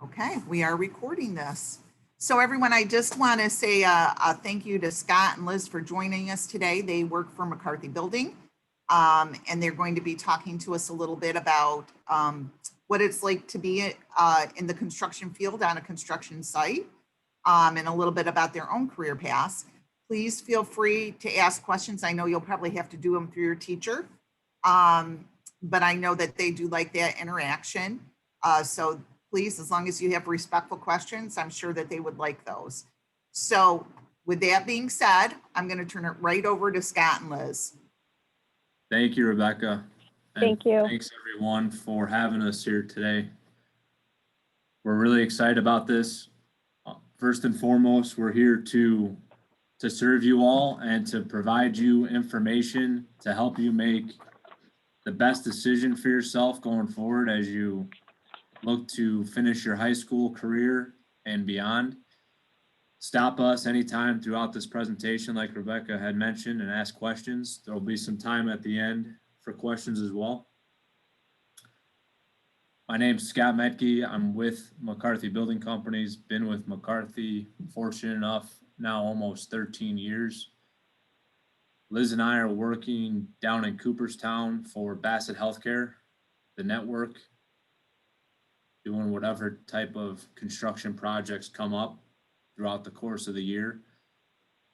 Okay, we are recording this. So everyone, I just want to say a thank you to Scott and Liz for joining us today. They work for McCarthy Building, and they're going to be talking to us a little bit about what it's like to be in the construction field on a construction site, and a little bit about their own career paths. Please feel free to ask questions. I know you'll probably have to do them through your teacher, but I know that they do like that interaction. So please, as long as you have respectful questions, I'm sure that they would like those. So with that being said, I'm going to turn it right over to Scott and Liz. Thank you, Rebecca. Thank you. Thanks everyone for having us here today. We're really excited about this. First and foremost, we're here to serve you all and to provide you information to help you make the best decision for yourself going forward as you look to finish your high school career and beyond. Stop us anytime throughout this presentation, like Rebecca had mentioned, and ask questions. There'll be some time at the end for questions as well. My name's Scott Metke. I'm with McCarthy Building Companies, been with McCarthy, fortunate enough, now almost 13 years. Liz and I are working down in Cooperstown for Bassett Healthcare, the network, doing whatever type of construction projects come up throughout the course of the year.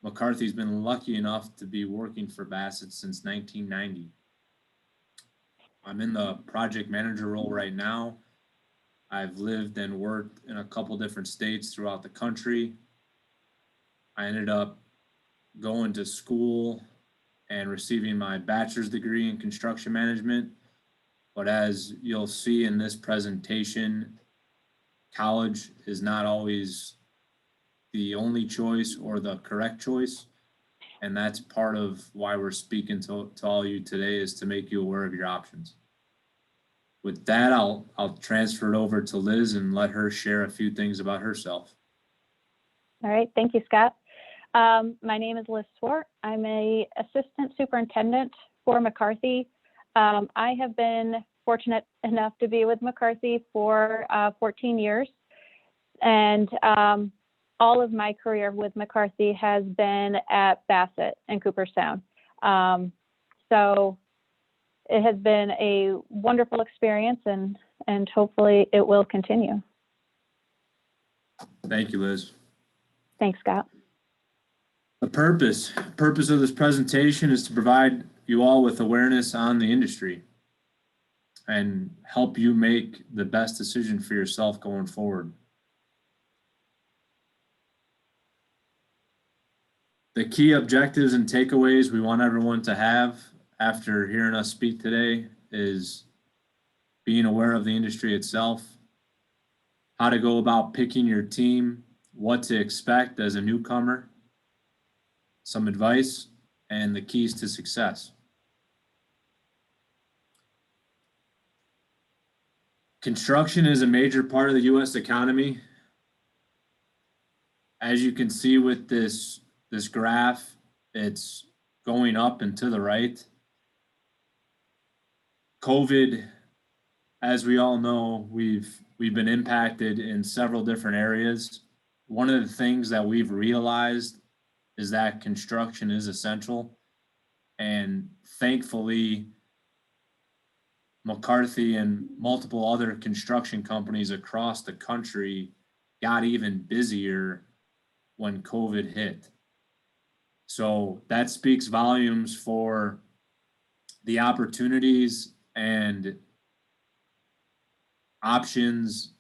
McCarthy's been lucky enough to be working for Bassett since 1990. I'm in the project manager role right now. I've lived and worked in a couple different states throughout the country. I ended up going to school and receiving my bachelor's degree in construction management. But as you'll see in this presentation, college is not always the only choice or the correct choice. And that's part of why we're speaking to all you today, is to make you aware of your options. With that, I'll transfer it over to Liz and let her share a few things about herself. All right, thank you, Scott. My name is Liz Swart. I'm a assistant superintendent for McCarthy. I have been fortunate enough to be with McCarthy for 14 years. And all of my career with McCarthy has been at Bassett and Cooperstown. So it has been a wonderful experience, and hopefully it will continue. Thank you, Liz. Thanks, Scott. The purpose of this presentation is to provide you all with awareness on the industry and help you make the best decision for yourself going forward. The key objectives and takeaways we want everyone to have after hearing us speak today is being aware of the industry itself, how to go about picking your team, what to expect as a newcomer, some advice, and the keys to success. Construction is a major part of the U.S. economy. As you can see with this graph, it's going up and to the right. COVID, as we all know, we've been impacted in several different areas. One of the things that we've realized is that construction is essential. And thankfully, McCarthy and multiple other construction companies across the country got even busier when COVID hit. So that speaks volumes for the opportunities and options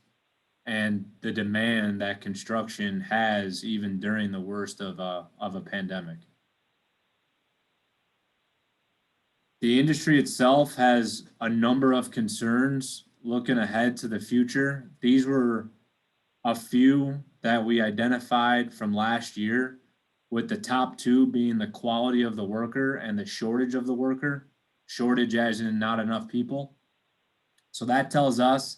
and the demand that construction has even during the worst of a pandemic. The industry itself has a number of concerns looking ahead to the future. These were a few that we identified from last year, with the top two being the quality of the worker and the shortage of the worker. Shortage as in not enough people. So that tells us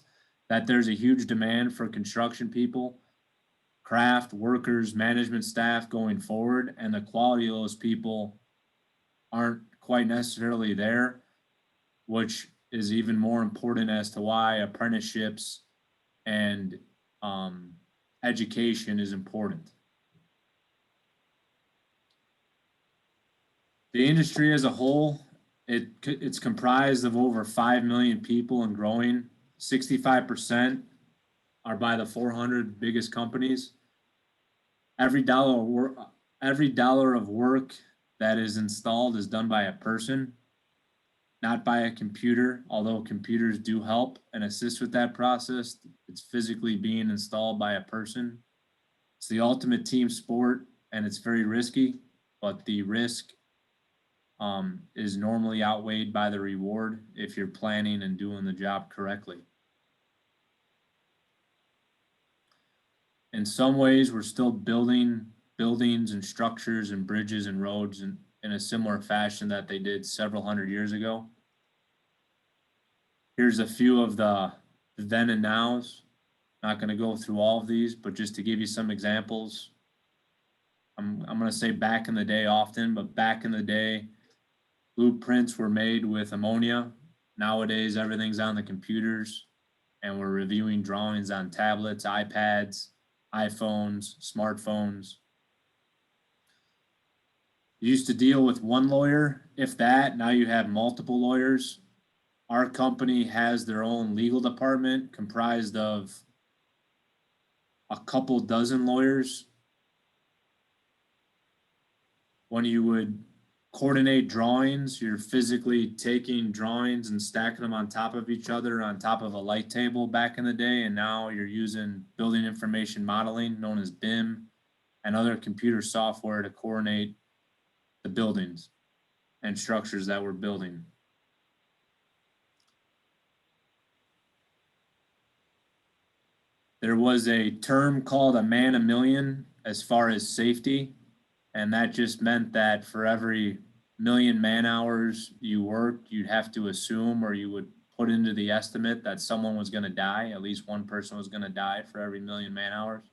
that there's a huge demand for construction people, craft workers, management staff going forward, and the quality of those people aren't quite necessarily there, which is even more important as to why apprenticeships and education is important. The industry as a whole, it's comprised of over 5 million people and growing. 65% are by the 400 biggest companies. Every dollar of work that is installed is done by a person, not by a computer. Although computers do help and assist with that process, it's physically being installed by a person. It's the ultimate team sport, and it's very risky, but the risk is normally outweighed by the reward if you're planning and doing the job correctly. In some ways, we're still building buildings and structures and bridges and roads in a similar fashion that they did several hundred years ago. Here's a few of the then and nows. Not going to go through all of these, but just to give you some examples. I'm going to say back in the day often, but back in the day, blueprints were made with ammonia. Nowadays, everything's on the computers, and we're reviewing drawings on tablets, iPads, iPhones, smartphones. You used to deal with one lawyer, if that. Now you have multiple lawyers. Our company has their own legal department comprised of a couple dozen lawyers. When you would coordinate drawings, you're physically taking drawings and stacking them on top of each other on top of a light table back in the day, and now you're using building information modeling, known as BIM, and other computer software to coordinate the buildings and structures that we're building. There was a term called a man a million as far as safety. And that just meant that for every million man hours you worked, you'd have to assume, or you would put into the estimate, that someone was going to die. At least one person was going to die for every million man hours.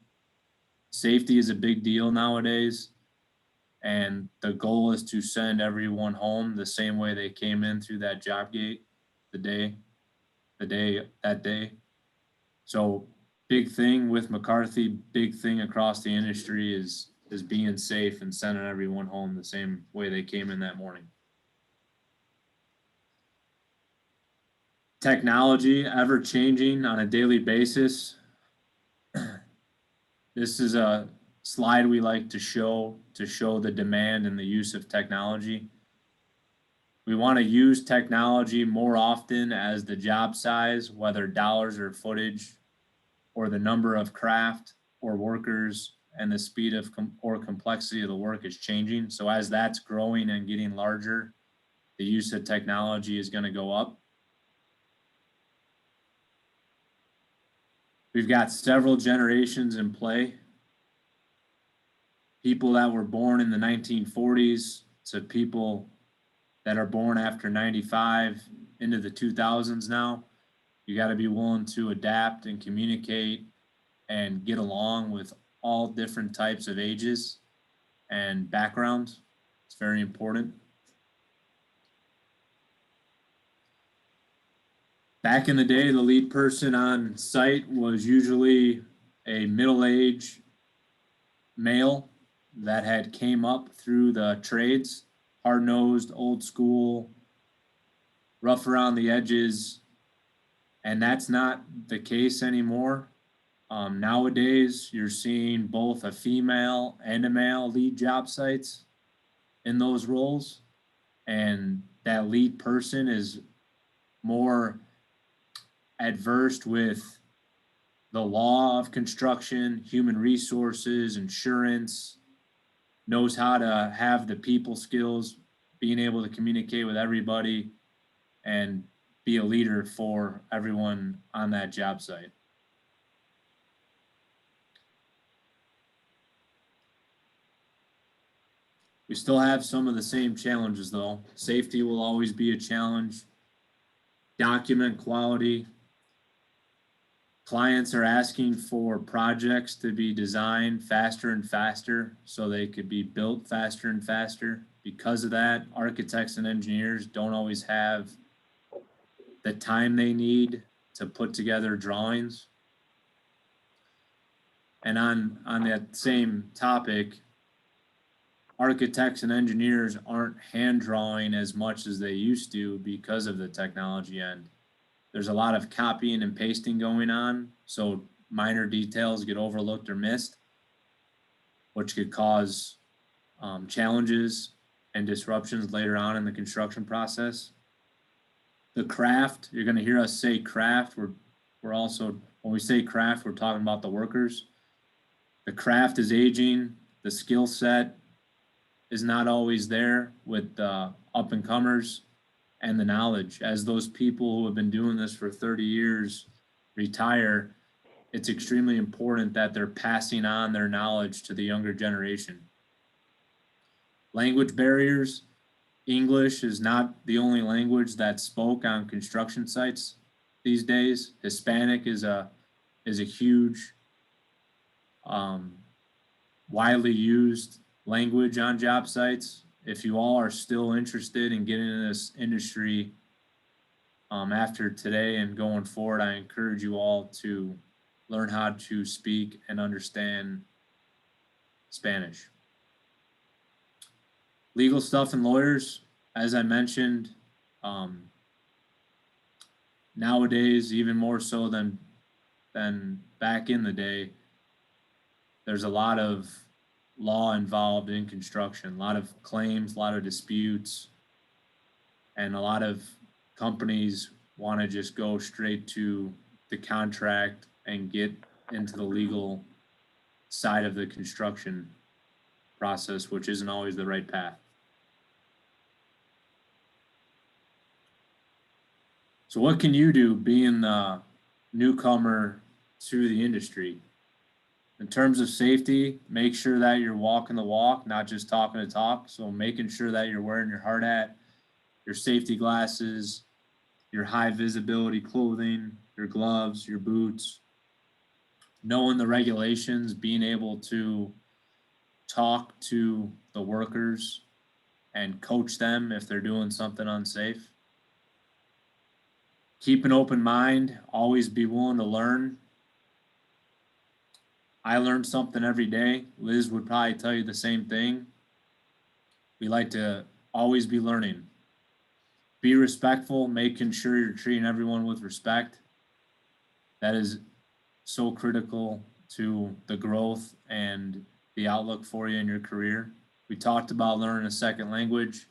Safety is a big deal nowadays. And the goal is to send everyone home the same way they came in through that job gate that day. So big thing with McCarthy, big thing across the industry is being safe and sending everyone home the same way they came in that morning. Technology, ever changing on a daily basis. This is a slide we like to show the demand and the use of technology. We want to use technology more often as the job size, whether dollars or footage, or the number of craft or workers and the speed of or complexity of the work is changing. So as that's growing and getting larger, the use of technology is going to go up. We've got several generations in play. People that were born in the 1940s to people that are born after 95 into the 2000s now. You got to be willing to adapt and communicate and get along with all different types of ages and backgrounds. It's very important. Back in the day, the lead person on site was usually a middle-aged male that had came up through the trades, hard-nosed, old school, rough around the edges, and that's not the case anymore. Nowadays, you're seeing both a female and a male lead job sites in those roles. And that lead person is more adversed with the law of construction, human resources, insurance, knows how to have the people skills, being able to communicate with everybody and be a leader for everyone on that job site. We still have some of the same challenges though. Safety will always be a challenge. Document quality. Clients are asking for projects to be designed faster and faster so they could be built faster and faster. Because of that, architects and engineers don't always have the time they need to put together drawings. And on that same topic, architects and engineers aren't hand drawing as much as they used to because of the technology end. There's a lot of copying and pasting going on, so minor details get overlooked or missed, which could cause challenges and disruptions later on in the construction process. The craft, you're going to hear us say craft. We're also, when we say craft, we're talking about the workers. The craft is aging. The skill set is not always there with the up and comers and the knowledge. As those people who have been doing this for 30 years retire, it's extremely important that they're passing on their knowledge to the younger generation. Language barriers. English is not the only language that's spoke on construction sites these days. Hispanic is a huge, widely used language on job sites. If you all are still interested in getting in this industry after today and going forward, I encourage you all to learn how to speak and understand Spanish. Legal stuff and lawyers, as I mentioned, nowadays, even more so than back in the day, there's a lot of law involved in construction, a lot of claims, a lot of disputes, and a lot of companies want to just go straight to the contract and get into the legal side of the construction process, which isn't always the right path. So what can you do being the newcomer to the industry? In terms of safety, make sure that you're walking the walk, not just talking the talk. So making sure that you're wearing your hard hat, your safety glasses, your high visibility clothing, your gloves, your boots, knowing the regulations, being able to talk to the workers and coach them if they're doing something unsafe. Keep an open mind, always be willing to learn. I learn something every day. Liz would probably tell you the same thing. We like to always be learning. Be respectful, making sure you're treating everyone with respect. That is so critical to the growth and the outlook for you in your career. We talked about learning a second language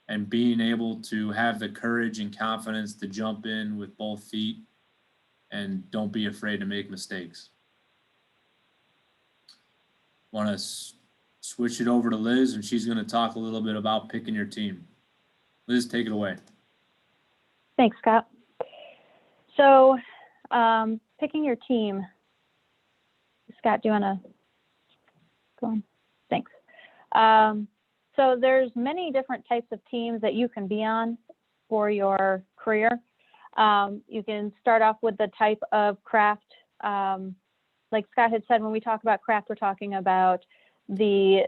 and being able to have the courage and confidence to jump in with both feet and don't be afraid to make mistakes. Want to switch it over to Liz, and she's going to talk a little bit about picking your team. Liz, take it away. Thanks, Scott. So picking your team. Scott, do you want to go on? Thanks. So there's many different types of teams that you can be on for your career. You can start off with the type of craft. Like Scott had said, when we talk about craft, we're talking about the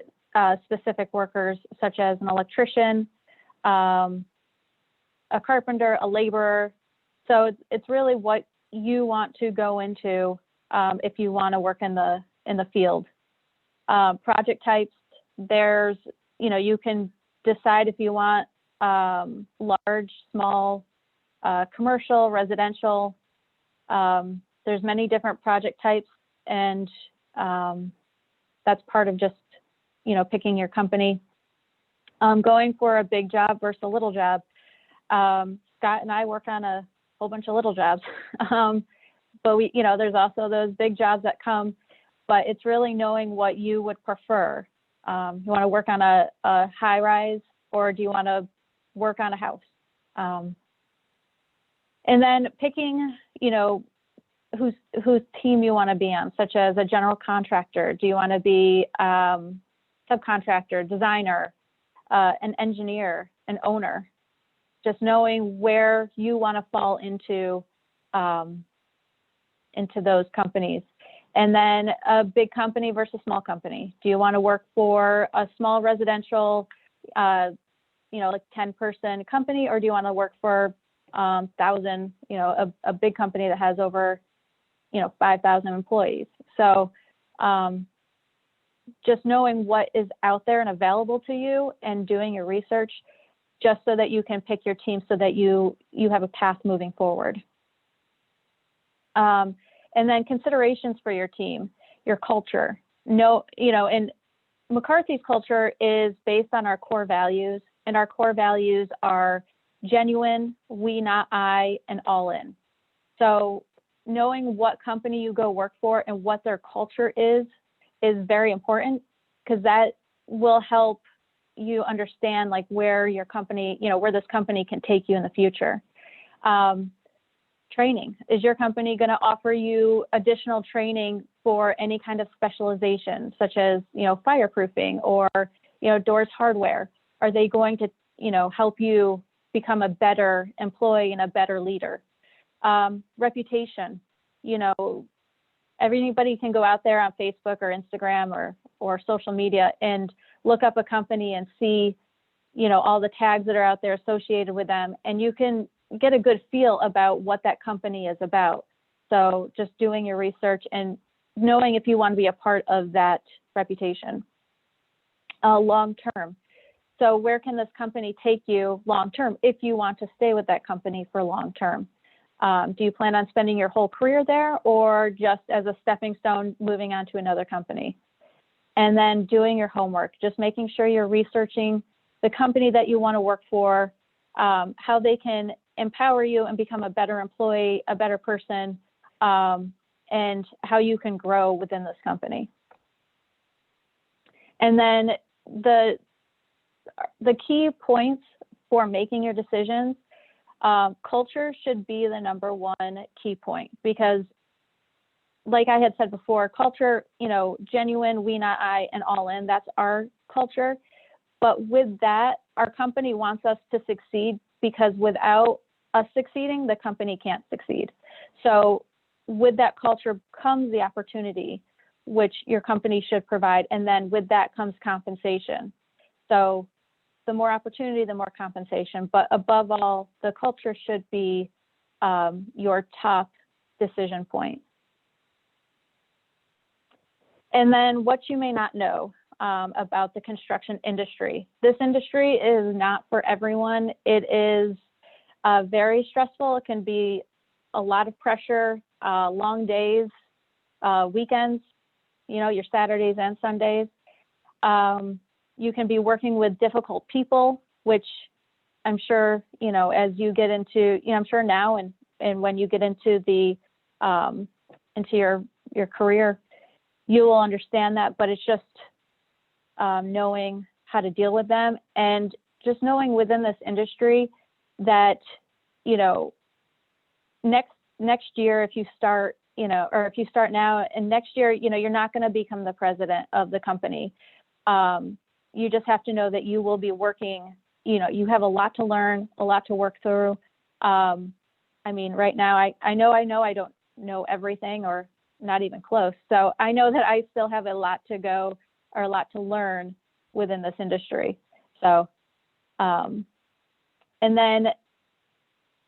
specific workers, such as an electrician, a carpenter, a laborer. So it's really what you want to go into if you want to work in the field. Project types, there's, you can decide if you want large, small, commercial, residential. There's many different project types, and that's part of just, picking your company. Going for a big job versus a little job. Scott and I work on a whole bunch of little jobs, but there's also those big jobs that come, but it's really knowing what you would prefer. You want to work on a high rise, or do you want to work on a house? And then picking, whose team you want to be on, such as a general contractor. Do you want to be subcontractor, designer, an engineer, an owner? Just knowing where you want to fall into those companies. And then a big company versus small company. Do you want to work for a small residential, like 10-person company, or do you want to work for 1,000, a big company that has over, 5,000 employees? So just knowing what is out there and available to you and doing your research just so that you can pick your team so that you have a path moving forward. And then considerations for your team, your culture. And McCarthy's culture is based on our core values, and our core values are genuine, we, not I, and all in. So knowing what company you go work for and what their culture is very important, because that will help you understand like where your company, where this company can take you in the future. Training. Is your company going to offer you additional training for any kind of specialization, such as, fireproofing or, doors hardware? Are they going to, help you become a better employee and a better leader? Reputation. Everybody can go out there on Facebook or Instagram or social media and look up a company and see, all the tags that are out there associated with them, and you can get a good feel about what that company is about. So just doing your research and knowing if you want to be a part of that reputation. Long term. So where can this company take you long term if you want to stay with that company for long term? Do you plan on spending your whole career there, or just as a stepping stone moving on to another company? And then doing your homework, just making sure you're researching the company that you want to work for, how they can empower you and become a better employee, a better person, and how you can grow within this company. And then the key points for making your decisions, culture should be the number one key point, because like I had said before, culture, genuine, we, not I, and all in, that's our culture. But with that, our company wants us to succeed, because without us succeeding, the company can't succeed. So with that culture comes the opportunity, which your company should provide. And then with that comes compensation. So the more opportunity, the more compensation. But above all, the culture should be your top decision point. And then what you may not know about the construction industry. This industry is not for everyone. It is very stressful. It can be a lot of pressure, long days, weekends, your Saturdays and Sundays. You can be working with difficult people, which I'm sure, as you get into, I'm sure now and when you get into into your career, you will understand that. But it's just knowing how to deal with them, and just knowing within this industry that, next year, if you start, or if you start now, and next year, you're not going to become the president of the company. You just have to know that you will be working, you have a lot to learn, a lot to work through. Right now, I know I don't know everything, or not even close. So I know that I still have a lot to go, or a lot to learn within this industry. So, and then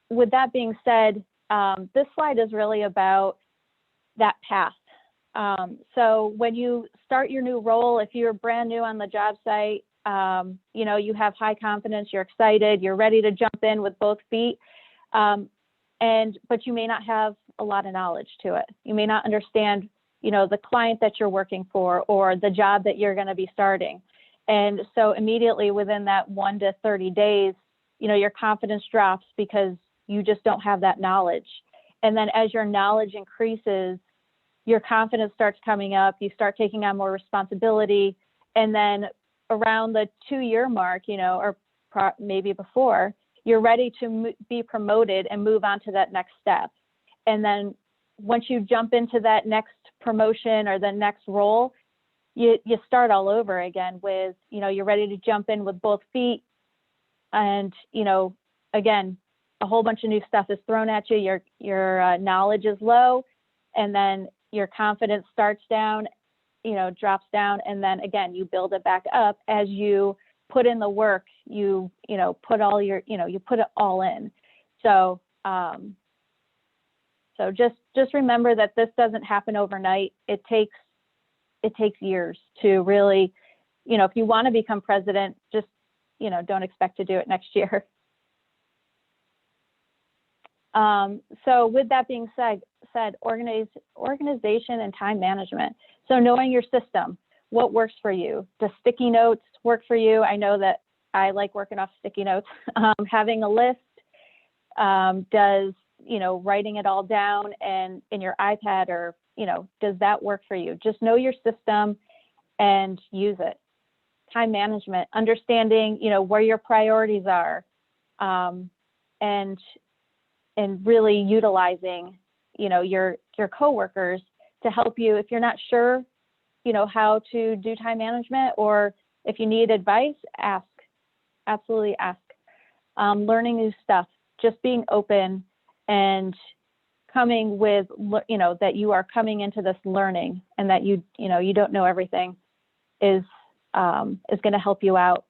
with that being said, this slide is really about that path. So when you start your new role, if you're brand new on the job site, you have high confidence, you're excited, you're ready to jump in with both feet. But you may not have a lot of knowledge to it. You may not understand, the client that you're working for, or the job that you're going to be starting. And so immediately within that 1 to 30 days, your confidence drops, because you just don't have that knowledge. And then as your knowledge increases, your confidence starts coming up, you start taking on more responsibility. And then around the 2-year mark, or maybe before, you're ready to be promoted and move on to that next step. And then once you jump into that next promotion or the next role, you start all over again with, you're ready to jump in with both feet. And, again, a whole bunch of new stuff is thrown at you. Your knowledge is low, and then your confidence starts down, drops down. And then again, you build it back up as you put in the work, you put all your, you put it all in. So, so just remember that this doesn't happen overnight. It takes it takes years to really, if you want to become president, just, don't expect to do it next year. So with that being said, organization and time management. So knowing your system, what works for you? Does sticky notes work for you? I know that I like working off sticky notes. Having a list, does, writing it all down and in your iPad, or, does that work for you? Just know your system and use it. Time management, understanding, where your priorities are, and really utilizing, your coworkers to help you if you're not sure, how to do time management, or if you need advice, ask. Absolutely ask. Learning new stuff, just being open and coming with, that you are coming into this learning, and that you don't know everything is going to help you out.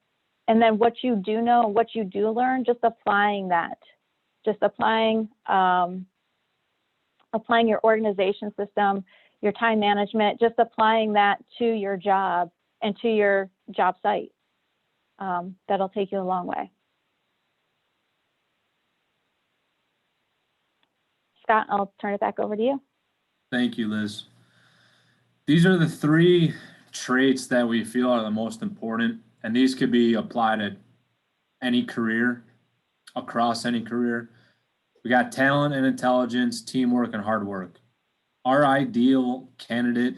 And then what you do know, what you do learn, just applying that, applying your organization system, your time management, just applying that to your job and to your job site. That'll take you a long way. Scott, I'll turn it back over to you. Thank you, Liz. These are the 3 traits that we feel are the most important, and these could be applied at any career, across any career. We got talent and intelligence, teamwork, and hard work. Our ideal candidate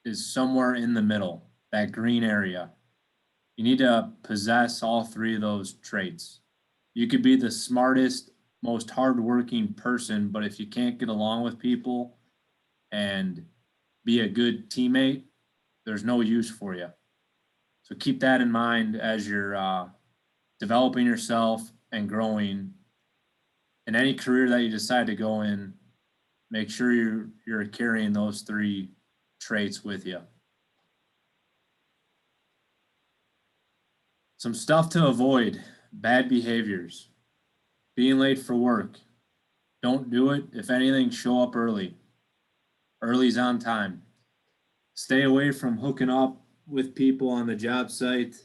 is somewhere in the middle, that green area. You need to possess all 3 of those traits. You could be the smartest, most hardworking person, but if you can't get along with people and be a good teammate, there's no use for you. So keep that in mind as you're developing yourself and growing. In any career that you decide to go in, make sure you're carrying those 3 traits with you. Some stuff to avoid: bad behaviors, being late for work. Don't do it. If anything, show up early. Early's on time. Stay away from hooking up with people on the job site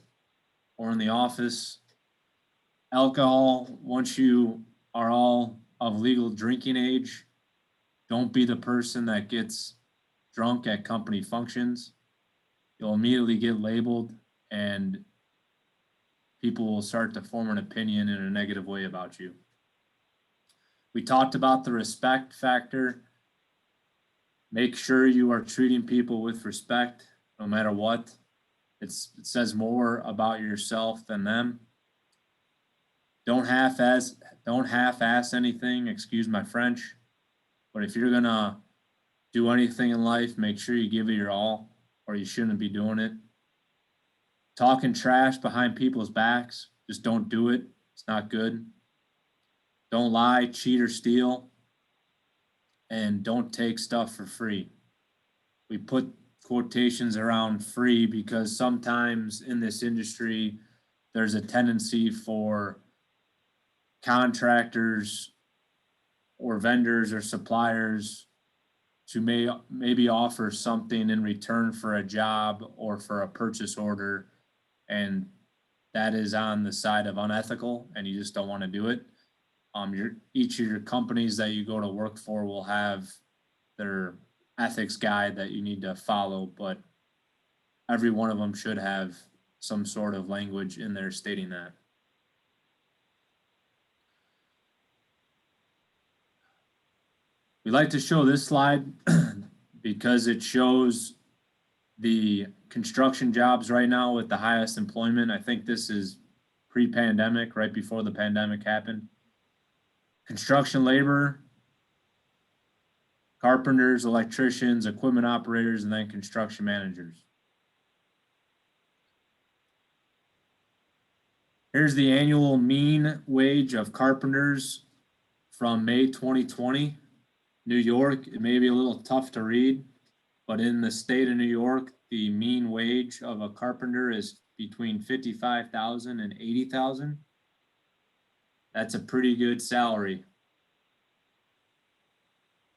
or in the office. Alcohol, once you are all of legal drinking age, don't be the person that gets drunk at company functions. You'll immediately get labeled, and people will start to form an opinion in a negative way about you. We talked about the respect factor. Make sure you are treating people with respect, no matter what. It says more about yourself than them. Don't half-ass anything, excuse my French. But if you're gonna do anything in life, make sure you give it your all, or you shouldn't be doing it. Talking trash behind people's backs, just don't do it. It's not good. Don't lie, cheat, or steal. And don't take stuff for free. We put quotations around free because sometimes in this industry, there's a tendency for contractors or vendors or suppliers to maybe offer something in return for a job or for a purchase order, and that is on the side of unethical, and you just don't want to do it. Each of your companies that you go to work for will have their ethics guide that you need to follow, but every one of them should have some sort of language in there stating that. We like to show this slide because it shows the construction jobs right now with the highest employment. I think this is pre-pandemic, right before the pandemic happened. Construction labor, carpenters, electricians, equipment operators, and then construction managers. Here's the annual mean wage of carpenters from May 2020. New York, it may be a little tough to read, but in the state of New York, the mean wage of a carpenter is between $55,000 and $80,000. That's a pretty good salary.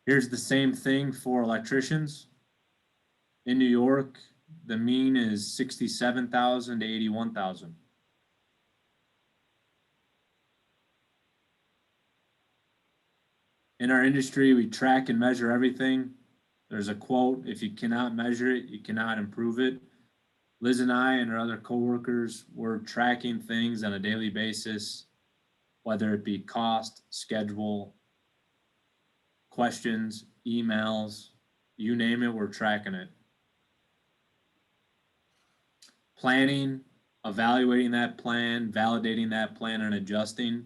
Here's the same thing for electricians. In New York, the mean is 67,000 to 81,000. In our industry, we track and measure everything. There's a quote, if you cannot measure it, you cannot improve it. Liz and I and our other coworkers, we're tracking things on a daily basis, whether it be cost, schedule, questions, emails, you name it, we're tracking it. Planning, evaluating that plan, validating that plan, and adjusting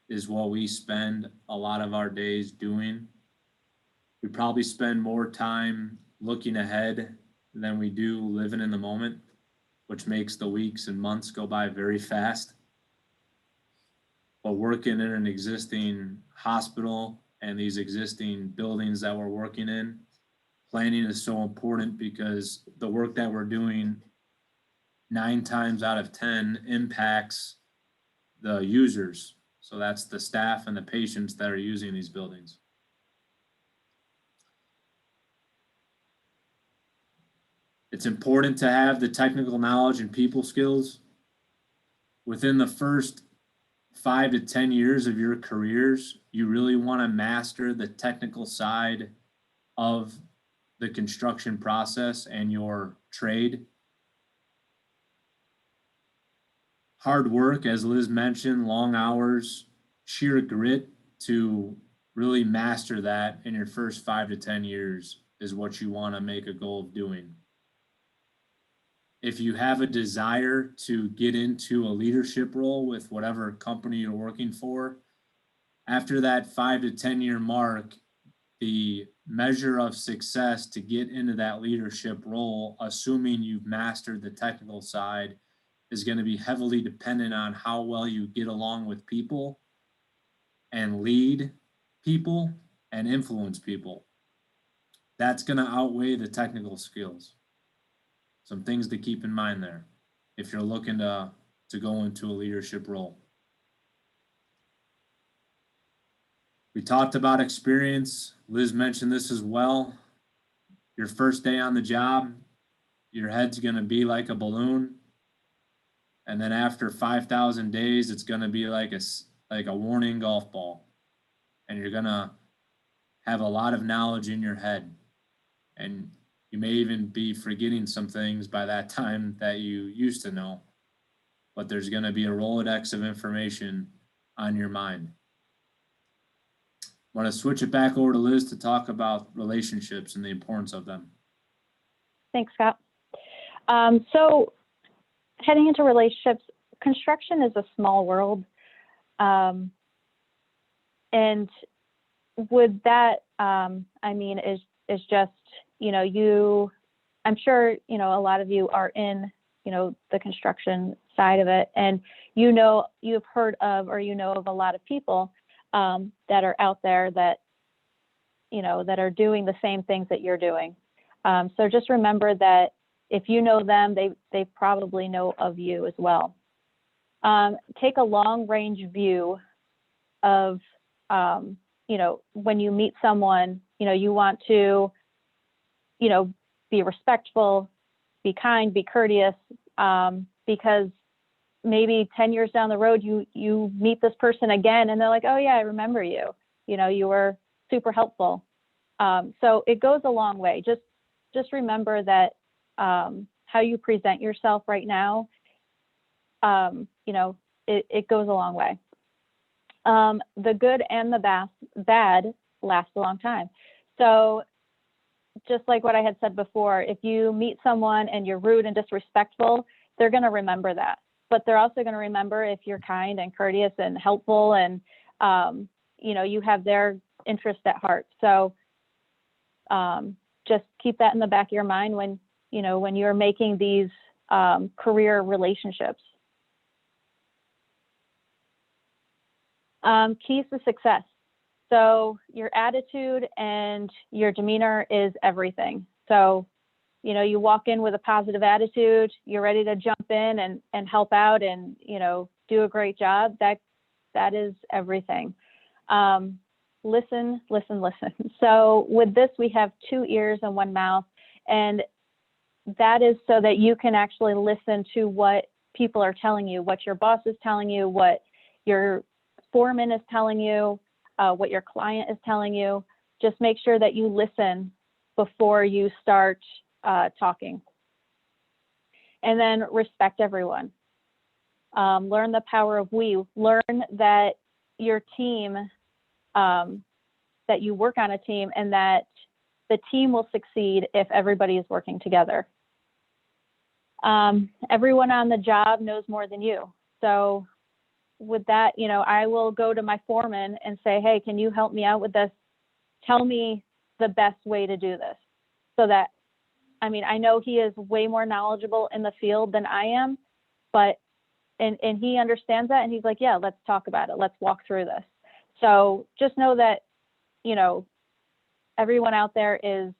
is what we spend a lot of our days doing. We probably spend more time looking ahead than we do living in the moment, which makes the weeks and months go by very fast. But working in an existing hospital and these existing buildings that we're working in, planning is so important because the work that we're doing 9 times out of 10 impacts the users. So that's the staff and the patients that are using these buildings. It's important to have the technical knowledge and people skills. Within the first 5 to 10 years of your careers, you really want to master the technical side of the construction process and your trade. Hard work, as Liz mentioned, long hours, sheer grit to really master that in your first 5 to 10 years is what you want to make a goal of doing. If you have a desire to get into a leadership role with whatever company you're working for, after that 5 to 10 year mark, the measure of success to get into that leadership role, assuming you've mastered the technical side, is going to be heavily dependent on how well you get along with people and lead people and influence people. That's going to outweigh the technical skills. Some things to keep in mind there if you're looking to go into a leadership role. We talked about experience. Liz mentioned this as well. Your first day on the job, your head's going to be like a balloon. And then after 5,000 days, it's going to be like a warning golf ball. And you're going to have a lot of knowledge in your head. And you may even be forgetting some things by that time that you used to know. But there's going to be a Rolodex of information on your mind. I want to switch it back over to Liz to talk about relationships and the importance of them. Thanks, Scott. So heading into relationships, construction is a small world. And with that, is just, I'm sure, a lot of you are in, the construction side of it, and you've heard of, or of a lot of people that are out there that, that are doing the same things that you're doing. So just remember that if you know them, they probably know of you as well. Take a long range view of, when you meet someone, you want to, be respectful, be kind, be courteous, because maybe 10 years down the road, you meet this person again and they're like, oh yeah, I remember you, you were super helpful. So it goes a long way. Just remember that how you present yourself right now, it goes a long way. The good and the bad last a long time. So just like what I had said before, if you meet someone and you're rude and disrespectful, they're going to remember that. But they're also going to remember if you're kind and courteous and helpful and, you have their interest at heart. So just keep that in the back of your mind when you're making these career relationships. Keys to success. So your attitude and your demeanor is everything. So, you walk in with a positive attitude, you're ready to jump in and help out and, do a great job. That is everything. Listen. So with this, we have 2 ears and 1 mouth. And that is so that you can actually listen to what people are telling you, what your boss is telling you, what your foreman is telling you, what your client is telling you. Just make sure that you listen before you start talking. And then respect everyone. Learn the power of we. Learn that your team, that you work on a team, and that the team will succeed if everybody is working together. Everyone on the job knows more than you. So with that, you know, I will go to my foreman and say, hey, can you help me out with this? Tell me the best way to do this. So that, I mean, I know he is way more knowledgeable in the field than I am, but, and he understands that. And he's like, yeah, let's talk about it. Let's walk through this. So just know that, you know, everyone out there is,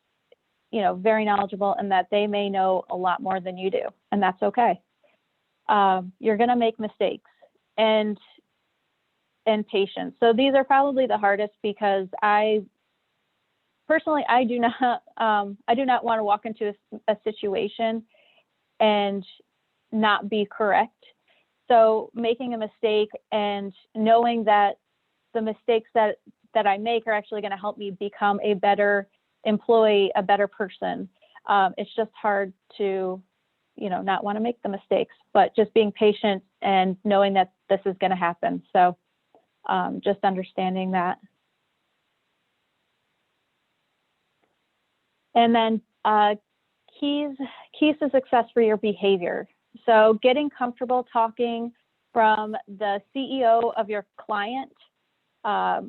you know, very knowledgeable, and that they may know a lot more than you do. And that's okay. You're going to make mistakes, and patience. So these are probably the hardest, because I personally, I do not want to walk into a situation and not be correct. So making a mistake and knowing that the mistakes that I make are actually going to help me become a better employee, a better person. It's just hard to, you know, not want to make the mistakes, but just being patient and knowing that this is going to happen. So just understanding that. And then keys to success for your behavior. So getting comfortable talking from the CEO of your client,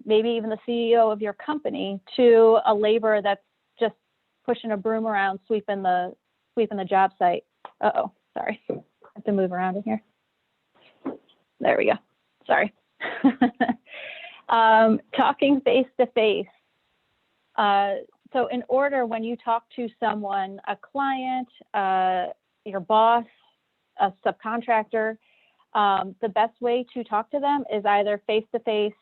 maybe even the CEO of your company, to a laborer that's just pushing a broom around, sweeping the job site. Uh-oh, sorry. I have to move around in here. There we go. Sorry. Talking face to face. So in order, when you talk to someone, a client, your boss, a subcontractor, the best way to talk to them is either face to face,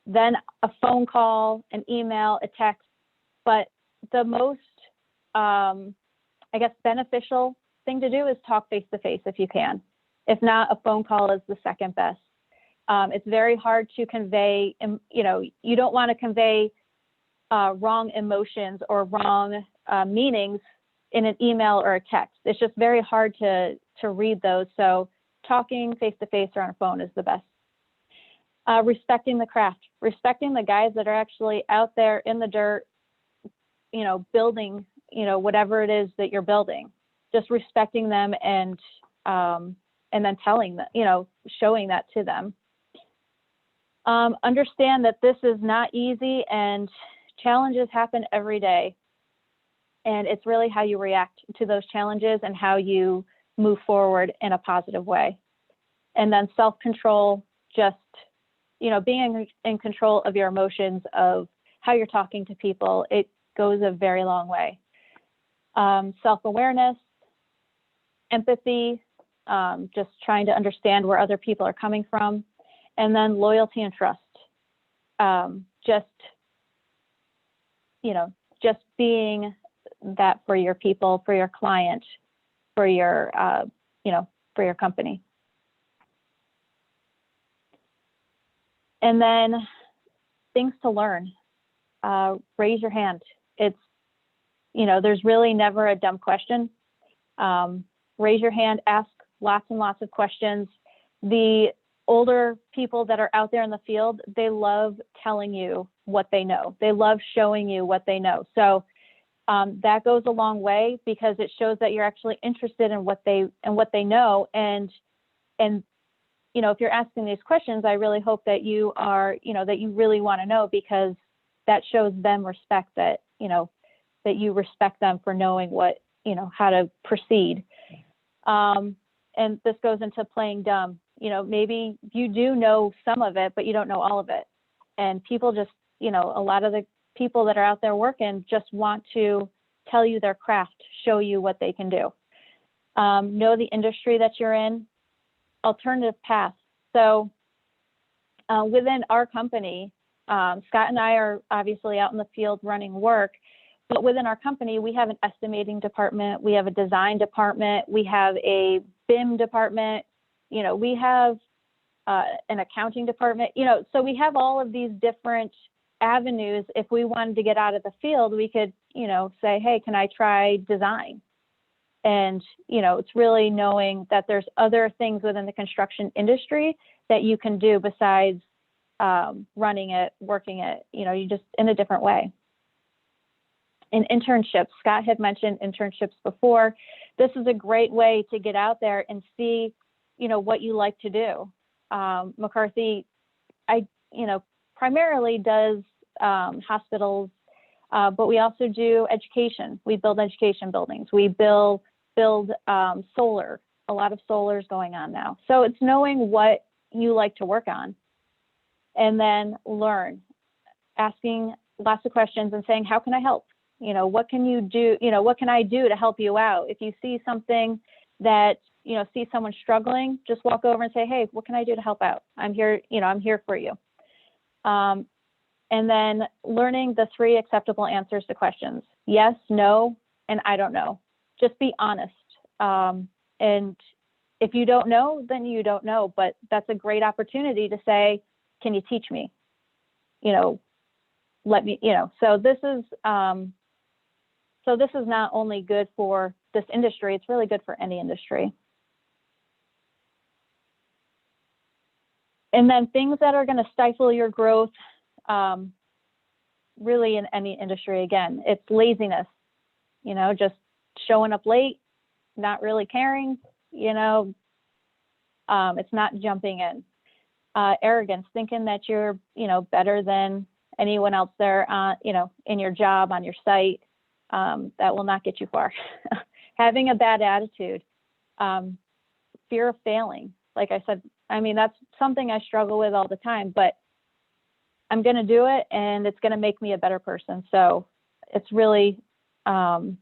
then a phone call, an email, a text. But the most, I guess, beneficial thing to do is talk face to face if you can. If not, a phone call is the second best. It's very hard to convey, you know, you don't want to convey wrong emotions or wrong meanings in an email or a text. It's just very hard to read those. So talking face to face or on a phone is the best. Respecting the craft, respecting the guys that are actually out there in the dirt, you know, building, you know, whatever it is that you're building. Just respecting them and then telling them, you know, showing that to them. Understand that this is not easy, and challenges happen every day. And it's really how you react to those challenges and how you move forward in a positive way. And then self-control, just, you know, being in control of your emotions, of how you're talking to people, it goes a very long way. Self-awareness, empathy, just trying to understand where other people are coming from, and then loyalty and trust. Just, you know, just being that for your people, for your client, for your, you know, for your company. And then things to learn. Raise your hand. It's, you know, there's really never a dumb question. Raise your hand, ask lots and lots of questions. The older people that are out there in the field, they love telling you what they know. They love showing you what they know. So that goes a long way, because it shows that you're actually interested in what they know. And you know, if you're asking these questions, I really hope that you are, you know, that you really want to know, because that shows them respect, that, you know, that you respect them for knowing what, you know, how to proceed. And this goes into playing dumb. You know, maybe you do know some of it, but you don't know all of it. And people just, you know, a lot of the people that are out there working just want to tell you their craft, show you what they can do. Know the industry that you're in. Alternative paths. So within our company, Scott and I are obviously out in the field running work, But within our company, we have an estimating department, we have a design department, we have a BIM department, you know, we have an accounting department, you know, so we have all of these different avenues. If we wanted to get out of the field, we could, you know, say, hey, can I try design? And, you know, it's really knowing that there's other things within the construction industry that you can do besides running it, working it, you know, you just in a different way. And internships, Scott had mentioned internships before. This is a great way to get out there and see, you know, what you like to do. McCarthy, you know, primarily does hospitals, but we also do education. We build education buildings. We build solar. A lot of solar is going on now. So it's knowing what you like to work on, and then learn, asking lots of questions and saying, how can I help? You know, what can you do? You know, what can I do to help you out? If you see something that, you know, see someone struggling, just walk over and say, hey, what can I do to help out? I'm here, you know, I'm here for you. And then learning the 3 acceptable answers to questions: yes, no, and I don't know. Just be honest. And if you don't know, then you don't know, but that's a great opportunity to say, can you teach me? You know, let me, you know, so this is not only good for this industry, it's really good for any industry. And then things that are going to stifle your growth, really in any industry, again, it's laziness, you know, just showing up late, not really caring, you know, it's not jumping in. Arrogance, thinking that you're, you know, better than anyone else there, you know, in your job, on your site, that will not get you far. Having a bad attitude, fear of failing. Like I said, I mean, that's something I struggle with all the time, but I'm going to do it and it's going to make me a better person. So it's really facing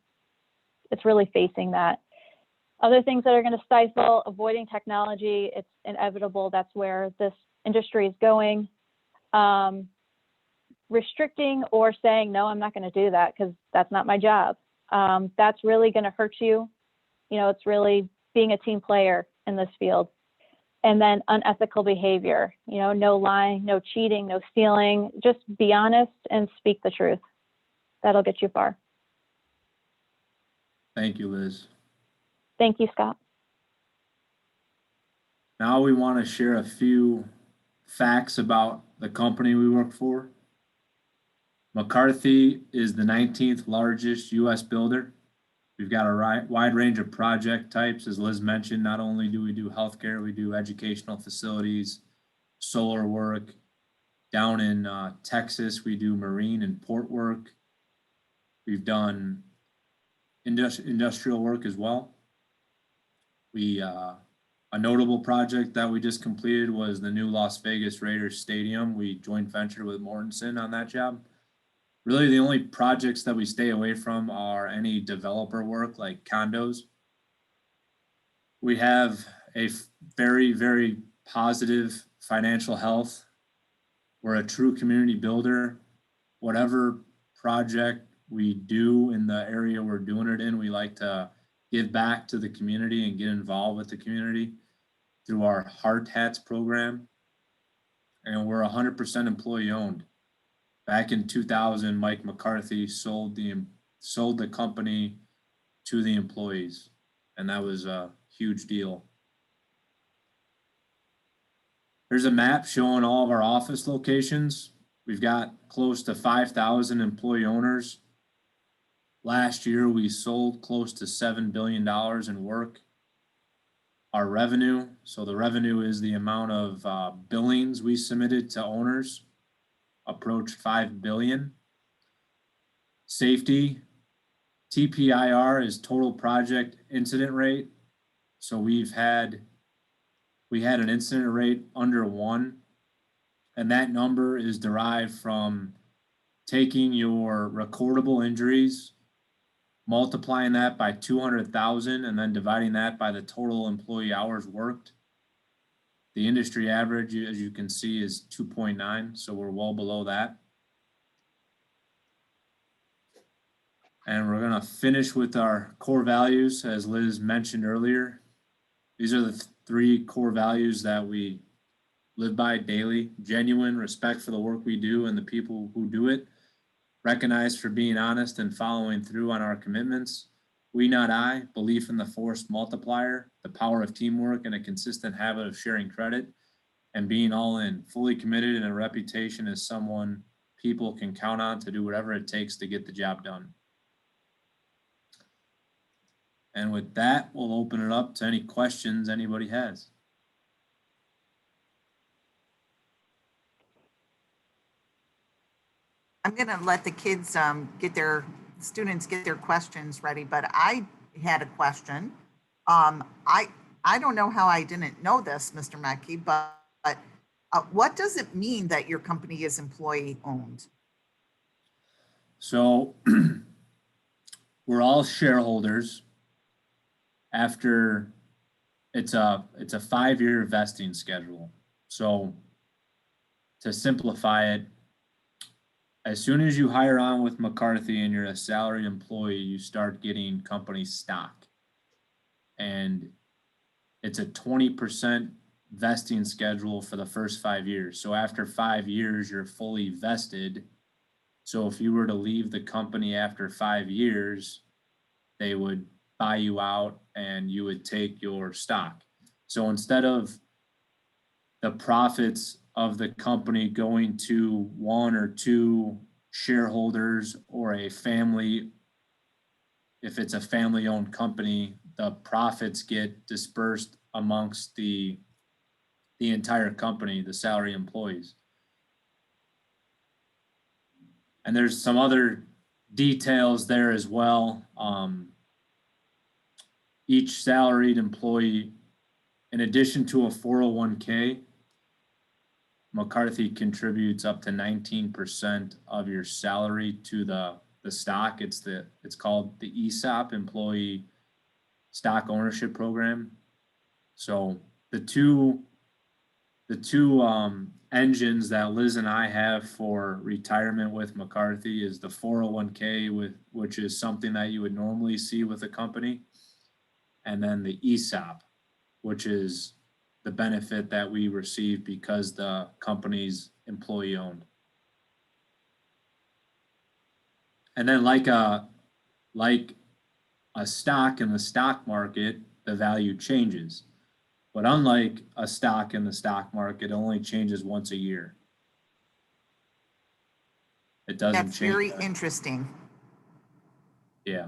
that. Other things that are going to stifle: avoiding technology. It's inevitable. That's where this industry is going. Restricting or saying, no, I'm not going to do that because that's not my job. That's really going to hurt you. You know, it's really being a team player in this field. And then unethical behavior, you know, no lying, no cheating, no stealing. Just be honest and speak the truth. That'll get you far. Thank you, Liz. Thank you, Scott. Now we want to share a few facts about the company we work for. McCarthy is the 19th largest U.S. builder. We've got a wide range of project types. As Liz mentioned, not only do we do healthcare, we do educational facilities, solar work. Down in Texas, we do marine and port work. We've done industrial work as well. A notable project that we just completed was the new Las Vegas Raiders Stadium. We joint ventured with Mortensen on that job. Really, the only projects that we stay away from are any developer work like condos. We have a very, very positive financial health. We're a true community builder. Whatever project we do in the area we're doing it in, we like to give back to the community and get involved with the community through our Hard Hats program. And we're 100% employee owned. Back in 2000, Mike McCarthy sold the company to the employees, and that was a huge deal. There's a map showing all of our office locations. We've got close to 5,000 employee owners. Last year, we sold close to $7 billion in work. Our revenue, so the revenue is the amount of billings we submitted to owners, approached 5 billion. Safety, TPIR is total project incident rate. So we had an incident rate under 1, and that number is derived from taking your recordable injuries, multiplying that by 200,000, and then dividing that by the total employee hours worked. The industry average, as you can see, is 2.9, so we're well below that. And we're gonna finish with our core values, as Liz mentioned earlier. These are the three core values that we live by daily: genuine respect for the work we do and the people who do it, recognized for being honest and following through on our commitments, we not I, belief in the force multiplier, the power of teamwork and a consistent habit of sharing credit, and being all in, fully committed, and a reputation as someone people can count on to do whatever it takes to get the job done. And with that, we'll open it up to any questions anybody has. I'm gonna let the kids students get their questions ready, but I had a question. I don't know how I didn't know this, Mr. Metke, but what does it mean that your company is employee owned? So we're all shareholders after it's a 5-year vesting schedule. So to simplify it, as soon as you hire on with McCarthy and you're a salaried employee, you start getting company stock. And it's a 20% vesting schedule for the first 5 years. So after 5 years, you're fully vested. So if you were to leave the company after 5 years, they would buy you out and you would take your stock. So instead of the profits of the company going to 1 or 2 shareholders or a family, if it's a family-owned company, the profits get dispersed amongst the entire company, the salary employees. And there's some other details there as well. Each salaried employee, in addition to a 401k, McCarthy contributes up to 19% of your salary to the stock. It's called the ESOP, Employee Stock Ownership Program. So the two engines that Liz and I have for retirement with McCarthy is the 401k, which is something that you would normally see with a company, and then the ESOP, which is the benefit that we receive because the company's employee owned. And then like a stock in the stock market, the value changes. But unlike a stock in the stock market, it only changes once a year. It doesn't That's change. very interesting. Yeah.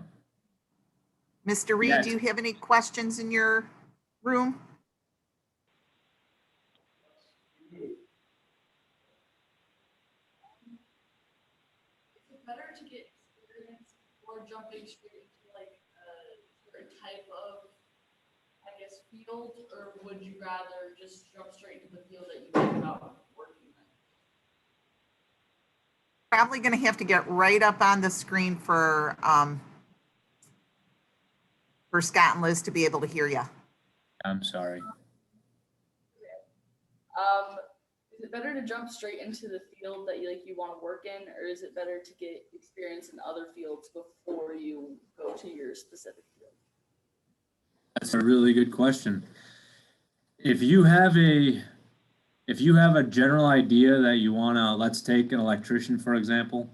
Mr. Reed, Yes. do you have any questions in your room? Is it better to get experience before jumping straight into like a certain type of, I guess, field, or would you rather just jump straight into the field that you think about working in? Probably going to have to get right up on the screen for Scott and Liz to be able to hear you. I'm sorry. Is it better to jump straight into the field that you want to work in, or is it better to get experience in other fields before you go to your specific field? That's a really good question. If you have a general idea that you want to, let's take an electrician, for example,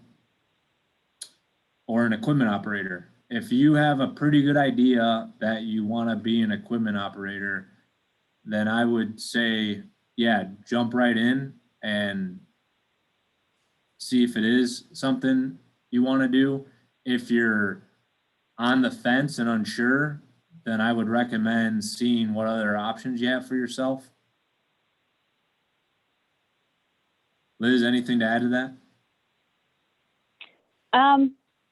or an equipment operator. If you have a pretty good idea that you want to be an equipment operator, then I would say, yeah, jump right in and see if it is something you want to do. If you're on the fence and unsure, then I would recommend seeing what other options you have for yourself. Liz, anything to add to that?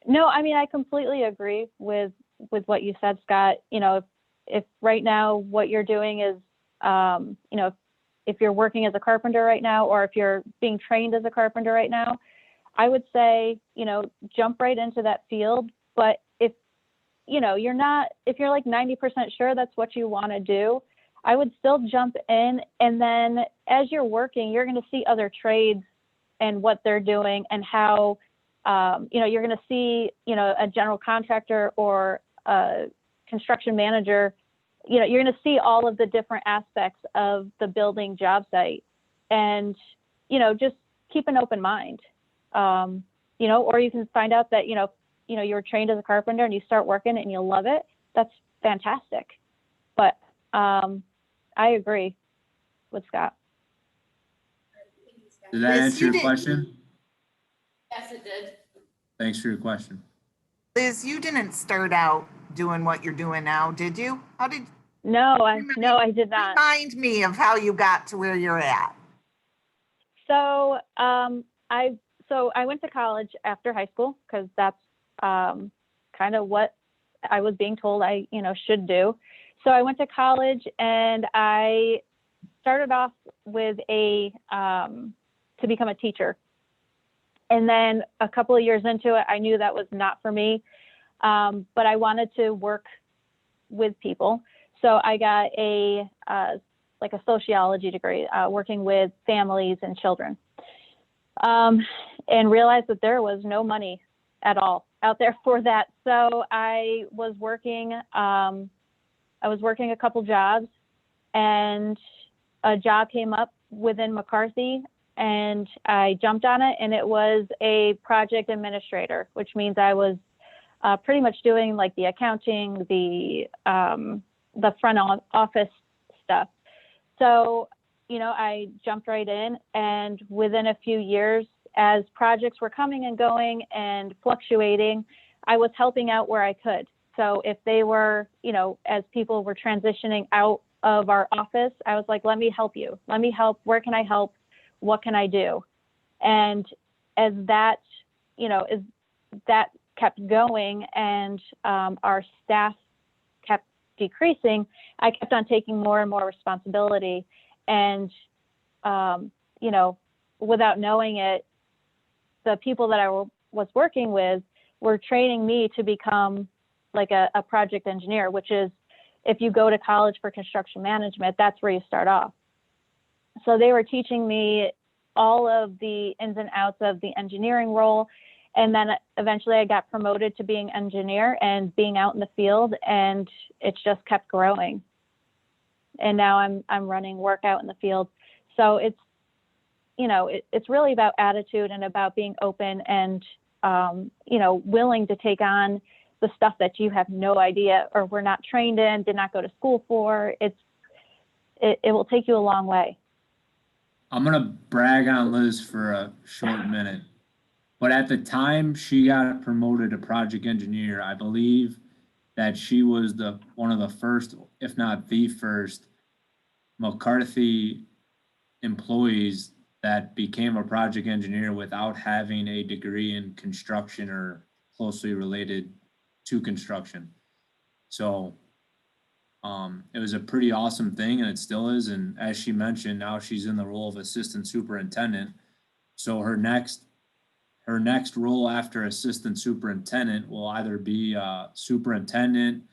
No, I mean, I completely agree with what you said, Scott. You know, if right now what you're doing is, you know, if you're working as a carpenter right now, or if you're being trained as a carpenter right now, I would say, you know, jump right into that field. But if, you know, if you're like 90% sure that's what you want to do, I would still jump in. And then as you're working, you're going to see other trades and what they're doing and how you're going to see, a general contractor or a construction manager, you're going to see all of the different aspects of the building job site, and, just keep an open mind. Or you can find out that, you're trained as a carpenter and you start working and you love it. That's fantastic. But I agree with Scott. Did that Liz, answer you your did- question? Yes, it did. Thanks for your question. Liz, you didn't start out doing what you're doing now, did you? How did, No, I did not. remind me of how you got to where you're at. So I went to college after high school because that's kind of what I was being told I should do. So I went to college and I started off with to become a teacher. And then a couple of years into it, I knew that was not for me, but I wanted to work with people. So I got a sociology degree, working with families and children, and realized that there was no money at all out there for that. So I was working a couple jobs, and a job came up within McCarthy, and I jumped on it, and it was a project administrator, which means I was pretty much doing like the accounting, the front office stuff. So, I jumped right in, and within a few years, as projects were coming and going and fluctuating, I was helping out where I could. So if they were, as people were transitioning out of our office, I was like, let me help you. Let me help. Where can I help? What can I do? And as that, as that kept going and our staff kept decreasing, I kept on taking more and more responsibility. And, without knowing it, the people that I was working with were training me to become like a project engineer, which is, if you go to college for construction management, that's where you start off. So they were teaching me all of the ins and outs of the engineering role. And then eventually I got promoted to being engineer and being out in the field, and it just kept growing. And now I'm running work out in the field. So it's, it's really about attitude and about being open and, willing to take on the stuff that you have no idea or were not trained in, did not go to school for. It will take you a long way. I'm going to brag on Liz for a short minute. But at the time she got promoted to project engineer, I believe that she was one of the first, if not the first, McCarthy employees that became a project engineer without having a degree in construction or closely related to construction. So it was a pretty awesome thing, and it still is. And as she mentioned, now she's in the role of assistant superintendent. So her next role after assistant superintendent will either be superintendent,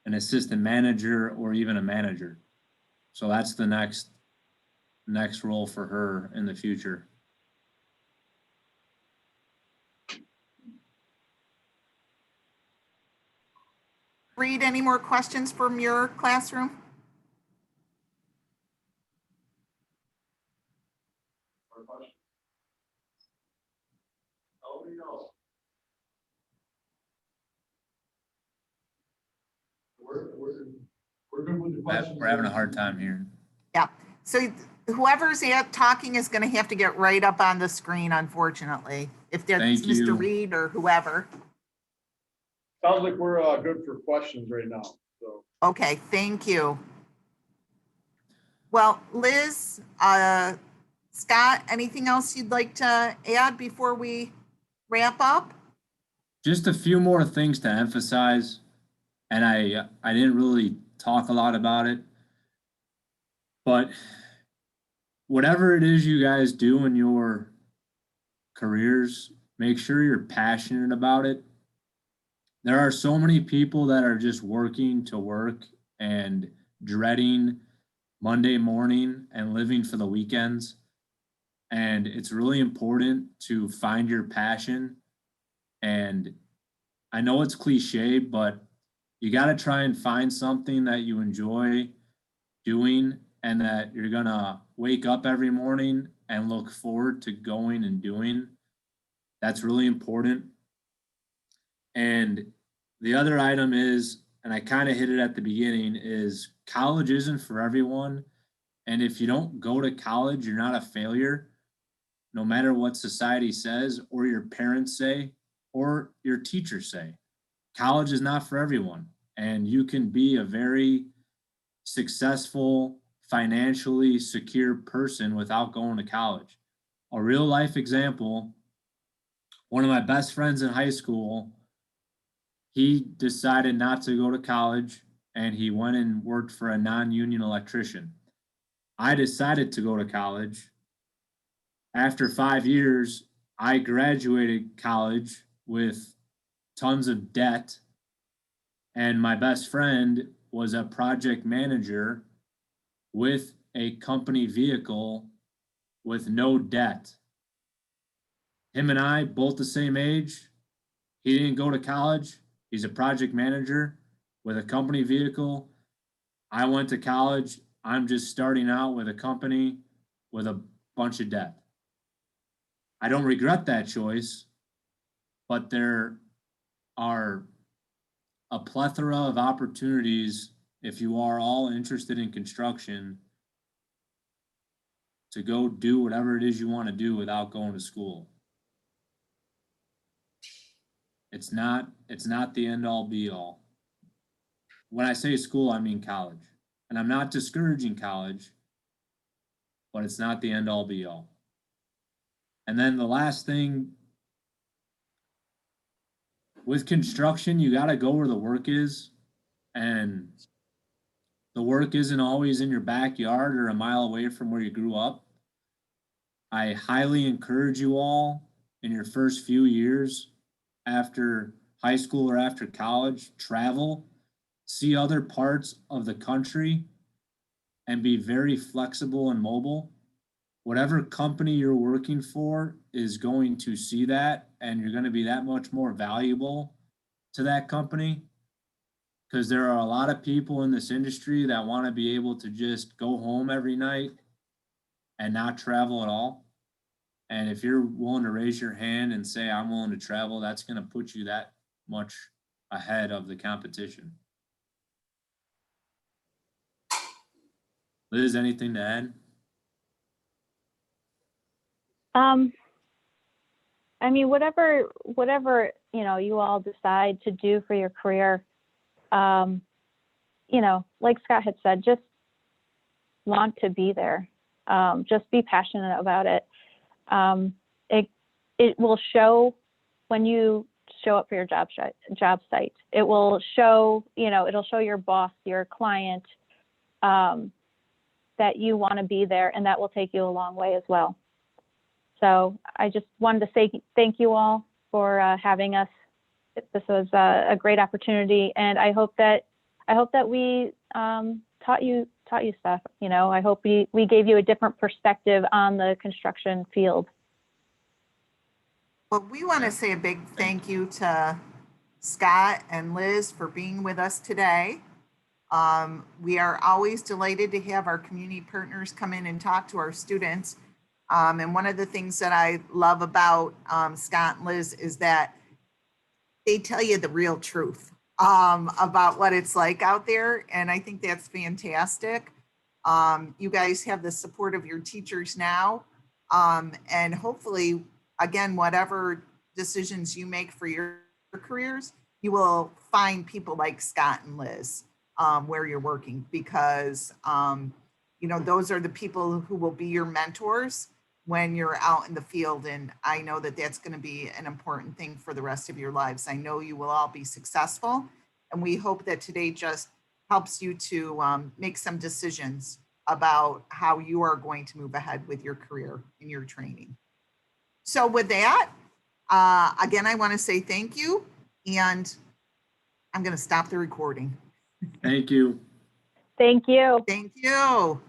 an assistant manager, or even a manager. So that's the next role for her in the future. Read, any more questions from your classroom? We're good with the questions. We're having a hard time here. Yeah. So whoever's talking is going to have to get right up on the screen, unfortunately, if that's Thank you. Mr. Reed or whoever. Sounds like we're good for questions right now, so. Okay, thank you. Well, Liz, Scott, anything else you'd like to add before we wrap up? Just a few more things to emphasize, and I didn't really talk a lot about it, but whatever it is you guys do in your careers, make sure you're passionate about it. There are so many people that are just working to work and dreading Monday morning and living for the weekends. And it's really important to find your passion And I know it's cliche, but you got to try and find something that you enjoy doing and that you're going to wake up every morning and look forward to going and doing. That's really important. And the other item is, and I kind of hit it at the beginning, is college isn't for everyone. And if you don't go to college, you're not a failure, no matter what society says, or your parents say, or your teachers say. College is not for everyone. And you can be a very successful, financially secure person without going to college. A real life example, one of my best friends in high school, he decided not to go to college and he went and worked for a non-union electrician. I decided to go to college. After 5 years, I graduated college with tons of debt, and my best friend was a project manager with a company vehicle with no debt. Him and I, both the same age. He didn't go to college. He's a project manager with a company vehicle. I went to college. I'm just starting out with a company with a bunch of debt. I don't regret that choice, but there are a plethora of opportunities if you are all interested in construction to go do whatever it is you want to do without going to school. It's not the end all be all. When I say school, I mean college. And I'm not discouraging college, but it's not the end all be all. And then the last thing, with construction, you got to go where the work is. And the work isn't always in your backyard or a mile away from where you grew up. I highly encourage you all in your first few years after high school or after college, travel, see other parts of the country, and be very flexible and mobile. Whatever company you're working for is going to see that, and you're going to be that much more valuable to that company, because there are a lot of people in this industry that want to be able to just go home every night and not travel at all. And if you're willing to raise your hand and say, I'm willing to travel, that's going to put you that much ahead of the competition. Liz, anything to add? I mean, whatever, you all decide to do for your career, like Scott had said, just want to be there. Just be passionate about it. It will show when you show up for your job site. It will show, it'll show your boss, your client, that you want to be there, and that will take you a long way as well. So I just wanted to say thank you all for having us. This was a great opportunity, and I hope that we taught you stuff. I hope we gave you a different perspective on the construction field. Well, we want to say a big thank you to Scott and Liz for being with us today. We are always delighted to have our community partners come in and talk to our students. And one of the things that I love about Scott and Liz is that they tell you the real truth about what it's like out there. And I think that's fantastic. You guys have the support of your teachers now. And hopefully, again, whatever decisions you make for your careers, you will find people like Scott and Liz where you're working, because those are the people who will be your mentors when you're out in the field. And I know that that's going to be an important thing for the rest of your lives. I know you will all be successful, and we hope that today just helps you to make some decisions about how you are going to move ahead with your career and your training. So with that, again, I want to say thank you, and I'm going to stop the recording. Thank you. Thank you. Thank you.